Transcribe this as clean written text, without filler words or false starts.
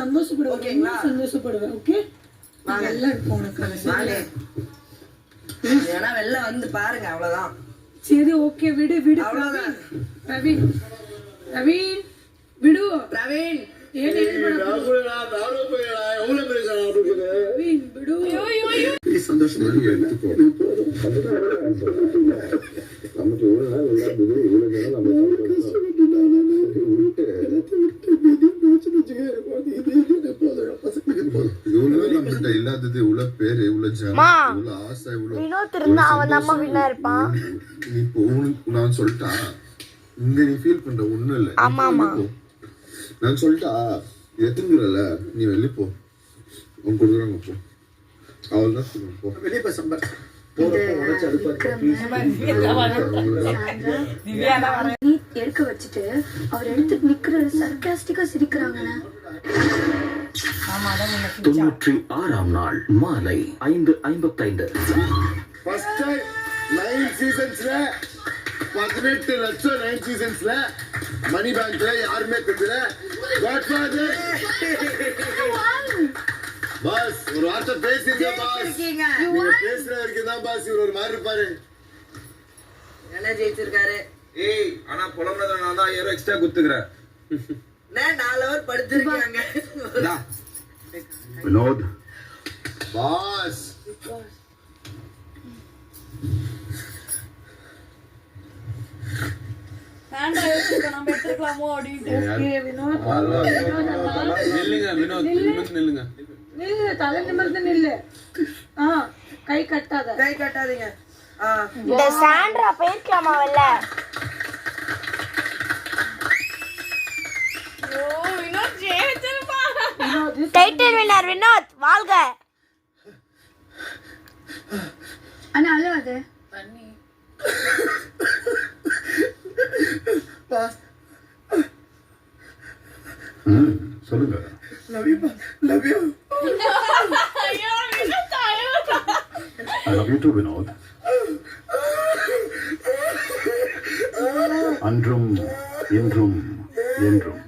சந்தோஷப்படுவேன் சந்தோஷப்படுவேன். ஓகே நல்லா இருக்கும் உனக்கு. ஏன்னா வெளில வந்து பாருங்க அவ்வளவுதான். சரி ஓகே விடு விடு. பிரவீன் பிரவீன் விடு பிரவீன். ஏன் விடு சந்தோஷமா எடுத்துக்கோ. நமக்கு எவ்வளவு நாள் இல்லாதது இவ்வளவு நேரம் நம்மகிட்ட இல்லாதது இவ்வளவு பேரு இவ்வளவு ஜனம் இவ்வளவு ஆசை இப்போ உனக்கு நான் சொல்லிட்டா இங்க நீ ஃபீல் பண்ற ஒண்ணும் இல்ல. நான் சொல்லிட்டா எத்துங்குறல நீ வெளியே போ. உன் கொடுக்குறாங்க போ. அவள்தான் சொல்லுவேன் போ வெளியே போய் சம்பார். எடுக்க வச்சுட்டு அவர் எடுத்துட்டு நிக்கிற சர்க்காஸ்டிக்கா சிரிக்கிறாங்க. 96ஆம் நாள் மாலை 5:55. ஃபர்ஸ்ட் டைம் 9 சீசன்ஸ்ல 18 லட்சம் 9 சீசன்ஸ்ல மணி பேங்க்ல யாருமே கொடுக்கல. காட்ஃபாதர் பாஸ் ஒரு வார்த்தை பேசுங்க பாஸ். நீங்க பேசுற வரைக்கும் தான் பாஸ் இவர் ஒரு மாதிரி இருப்பாரு. என்ன ஜெயிச்சிருக்காரு? ஏய் ஆனா புலம்புறத நான் தான் 1000 எக்ஸ்ட்ரா குத்துக்கிறேன். நான் 4 ஹவர் படுத்துருக்காங்க. வினோத் பாஸ் நம்ம எடுத்துக்கலாமோ அப்படின்ட்டு. ஓகே வினோத் நில்லுங்க வினோத் நில்லுங்க. நில்லு தலை நிமிர்ந்து நில்லு. கை கட்டாதீங்க. இந்த சாண்ட்ரா பேர்க்கலாமா வல்ல? வினோத் ஜெயிச்சிருப்பா. டைட்டில் வின்னர் வினோத் வாழ்க. அண்ணா அழுவாதே. தண்ணி பாஸ் சொல்லுங்க. Love you love you. I love you too Vinod. அன்றும் இன்றும் என்றும்